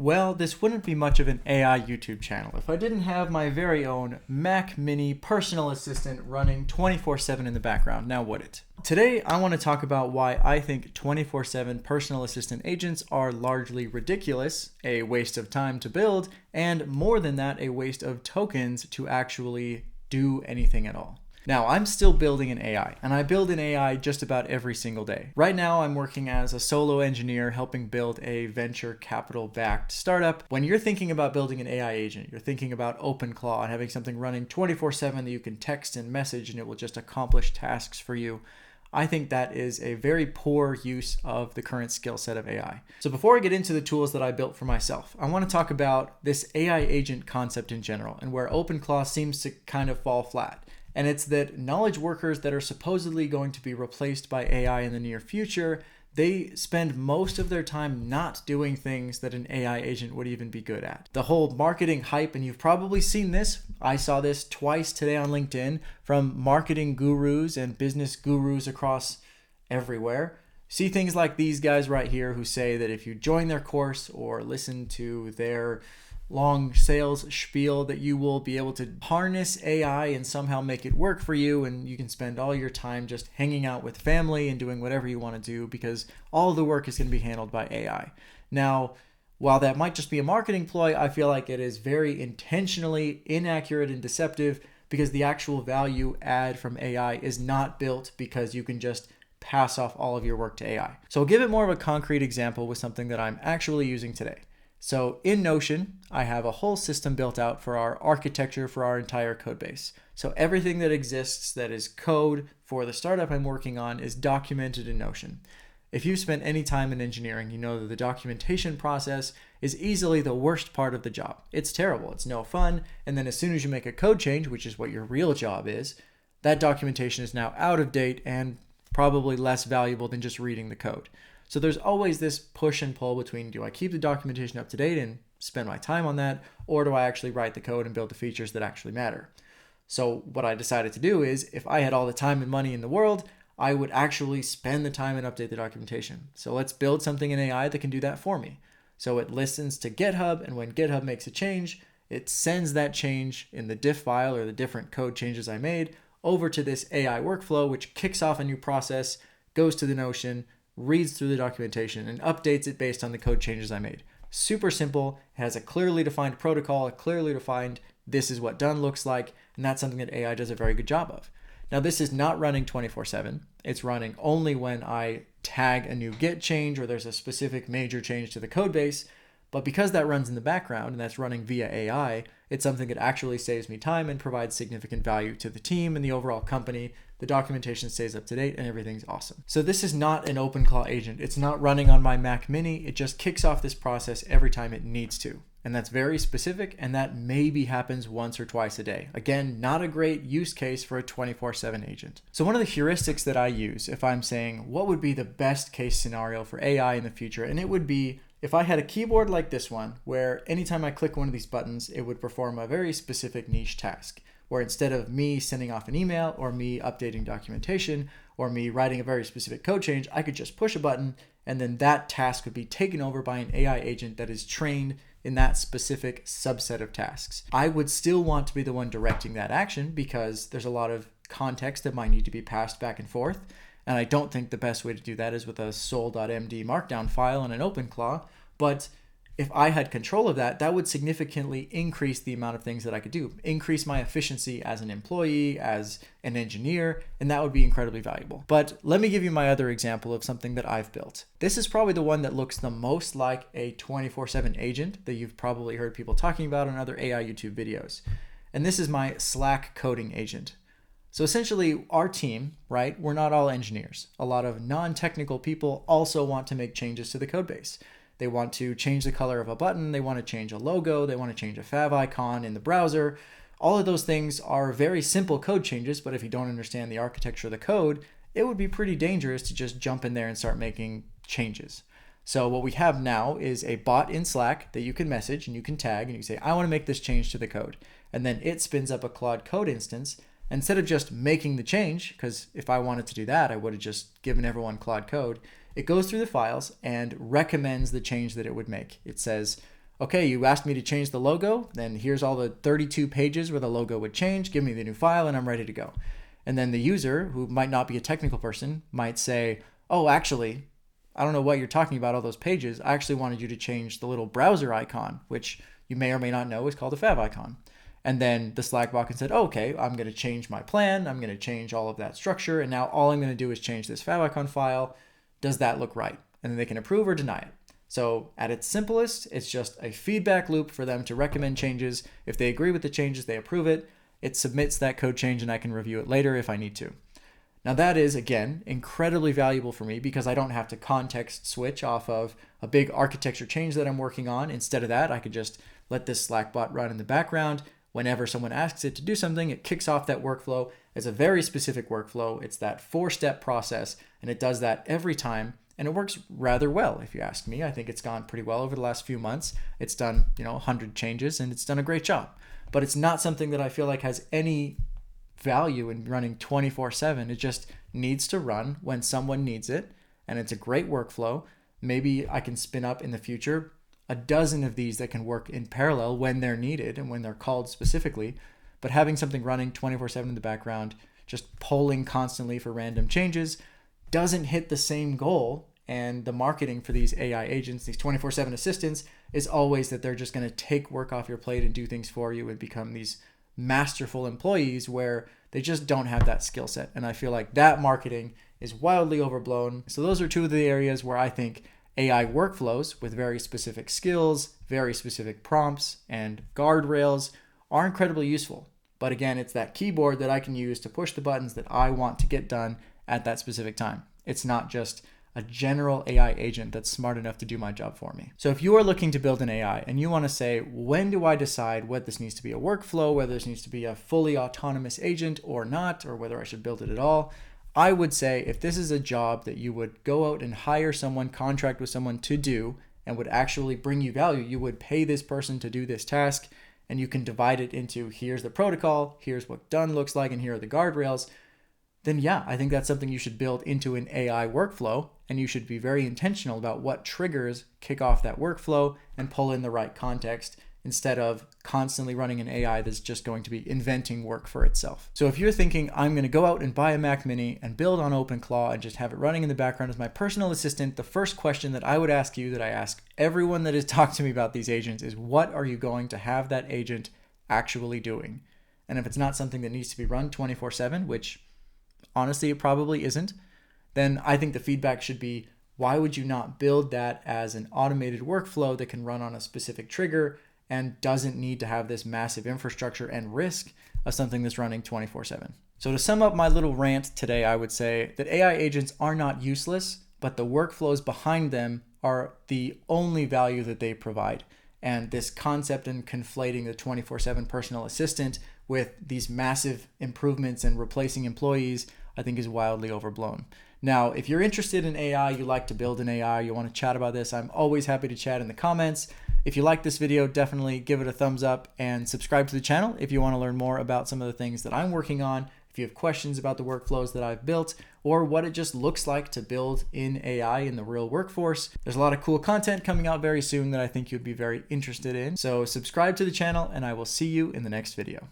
Well, this wouldn't be much of an AI YouTube channel if I didn't have my very own Mac Mini personal assistant running 24/7 in the background, now would it? Today, I want to talk about why I think 24/7 personal assistant agents are largely ridiculous, a waste of time to build, and more than that, a waste of tokens to actually do anything at all. Now, I'm still building an AI, and I build an AI just about every single day. Right now, I'm working as a solo engineer helping build a venture capital-backed startup. When you're thinking about building an AI agent, you're thinking about OpenClaw and having something running 24/7 that you can text and message and it will just accomplish tasks for you. I think that is a very poor use of the current skill set of AI. So before I get into the tools that I built for myself, I want to talk about this AI agent concept in general and where OpenClaw seems to kind of fall flat. And it's that knowledge workers that are supposedly going to be replaced by AI in the near future, they spend most of their time not doing things that an AI agent would even be good at. The whole marketing hype, and you've probably seen this, I saw this twice today on LinkedIn from marketing gurus and business gurus across everywhere. See things like these guys right here who say that if you join their course or listen to their long sales spiel that you will be able to harness AI and somehow make it work for you, and you can spend all your time just hanging out with family and doing whatever you want to do because all the work is going to be handled by AI. Now, while that might just be a marketing ploy, I feel like it is very intentionally inaccurate and deceptive because the actual value add from AI is not built because you can just pass off all of your work to AI. So I'll give it more of a concrete example with something that I'm actually using today. So in Notion, I have a whole system built out for our architecture for our entire code base. So everything that exists that is code for the startup I'm working on is documented in Notion. If you've spent any time in engineering, you know that the documentation process is easily the worst part of the job. It's terrible, it's no fun, and then as soon as you make a code change, which is what your real job is, that documentation is now out of date and probably less valuable than just reading the code. So there's always this push and pull between, do I keep the documentation up to date and spend my time on that, or do I actually write the code and build the features that actually matter? So what I decided to do is, if I had all the time and money in the world, I would actually spend the time and update the documentation. So let's build something in AI that can do that for me. So it listens to GitHub, and when GitHub makes a change, it sends that change in the diff file or the different code changes I made over to this AI workflow, which kicks off a new process, goes to the Notion, reads through the documentation, and updates it based on the code changes I made. Super simple, it has a clearly defined protocol, a clearly defined this is what done looks like, and that's something that AI does a very good job of. Now this is not running 24/7, it's running only when I tag a new Git change or there's a specific major change to the code base, but because that runs in the background and that's running via AI, it's something that actually saves me time and provides significant value to the team and the overall company. The documentation stays up to date and everything's awesome. So this is not an OpenClaw agent. It's not running on my Mac Mini. It just kicks off this process every time it needs to. And that's very specific, and that maybe happens once or twice a day. Again, not a great use case for a 24/7 agent. So one of the heuristics that I use if I'm saying what would be the best case scenario for AI in the future, and it would be if I had a keyboard like this one, where anytime I click one of these buttons, it would perform a very specific niche task, where instead of me sending off an email or me updating documentation or me writing a very specific code change, I could just push a button and then that task would be taken over by an AI agent that is trained in that specific subset of tasks. I would still want to be the one directing that action because there's a lot of context that might need to be passed back and forth. And I don't think the best way to do that is with a sol.md markdown file and an OpenClaw. But if I had control of that, that would significantly increase the amount of things that I could do, increase my efficiency as an employee, as an engineer, and that would be incredibly valuable. But let me give you my other example of something that I've built. This is probably the one that looks the most like a 24/7 agent that you've probably heard people talking about on other AI YouTube videos. And this is my Slack coding agent. So essentially our team, right, we're not all engineers. A lot of non-technical people also want to make changes to the code base. They want to change the color of a button, they want to change a logo, they want to change a fav icon in the browser. All of those things are very simple code changes, but if you don't understand the architecture of the code, it would be pretty dangerous to just jump in there and start making changes. So what we have now is a bot in Slack that you can message and you can tag and you say, I want to make this change to the code. And then it spins up a Claude Code instance. Instead of just making the change, because if I wanted to do that, I would have just given everyone Claude Code. It goes through the files and recommends the change that it would make. It says, okay, you asked me to change the logo, then here's all the 32 pages where the logo would change, give me the new file, and I'm ready to go. And then the user, who might not be a technical person, might say, oh, actually, I don't know what you're talking about, all those pages. I actually wanted you to change the little browser icon, which you may or may not know is called a fav icon. And then the Slack bot can say, oh, okay, I'm going to change my plan. I'm going to change all of that structure. And now all I'm going to do is change this fav icon file. Does that look right? And then they can approve or deny it. So at its simplest, it's just a feedback loop for them to recommend changes. If they agree with the changes, they approve it. It submits that code change and I can review it later if I need to. Now that is, again, incredibly valuable for me because I don't have to context switch off of a big architecture change that I'm working on. Instead of that, I could just let this Slack bot run in the background. Whenever someone asks it to do something, it kicks off that workflow. It's a very specific workflow. It's that 4-step process, and it does that every time. And it works rather well, if you ask me. I think it's gone pretty well over the last few months. It's done, 100 changes, and it's done a great job. But it's not something that I feel like has any value in running 24/7. It just needs to run when someone needs it, and it's a great workflow. Maybe I can spin up in the future a dozen of these that can work in parallel when they're needed and when they're called specifically. But having something running 24/7 in the background, just polling constantly for random changes, doesn't hit the same goal. And the marketing for these AI agents, these 24/7 assistants, is always that they're just going to take work off your plate and do things for you and become these masterful employees where they just don't have that skill set. And I feel like that marketing is wildly overblown. So those are two of the areas where I think AI workflows with very specific skills, very specific prompts, and guardrails are incredibly useful. But again, it's that keyboard that I can use to push the buttons that I want to get done at that specific time. It's not just a general AI agent that's smart enough to do my job for me. So if you are looking to build an AI and you want to say, when do I decide whether this needs to be a workflow, whether this needs to be a fully autonomous agent or not, or whether I should build it at all, I would say if this is a job that you would go out and hire someone, contract with someone to do, and would actually bring you value, you would pay this person to do this task, and you can divide it into here's the protocol, here's what done looks like, and here are the guardrails, then yeah, I think that's something you should build into an AI workflow, and you should be very intentional about what triggers kick off that workflow and pull in the right context instead of constantly running an AI that's just going to be inventing work for itself. So if you're thinking, I'm going to go out and buy a Mac Mini and build on OpenClaw and just have it running in the background as my personal assistant, the first question that I would ask you, that I ask everyone that has talked to me about these agents, is what are you going to have that agent actually doing? And if it's not something that needs to be run 24/7, which honestly it probably isn't, then I think the feedback should be, why would you not build that as an automated workflow that can run on a specific trigger and doesn't need to have this massive infrastructure and risk of something that's running 24/7. So to sum up my little rant today, I would say that AI agents are not useless, but the workflows behind them are the only value that they provide. And this concept and conflating the 24/7 personal assistant with these massive improvements and replacing employees, I think is wildly overblown. Now, if you're interested in AI, you like to build an AI, you want to chat about this, I'm always happy to chat in the comments. If you like this video, definitely give it a thumbs up and subscribe to the channel if you want to learn more about some of the things that I'm working on. If you have questions about the workflows that I've built or what it just looks like to build in AI in the real workforce, there's a lot of cool content coming out very soon that I think you'd be very interested in. So subscribe to the channel and I will see you in the next video.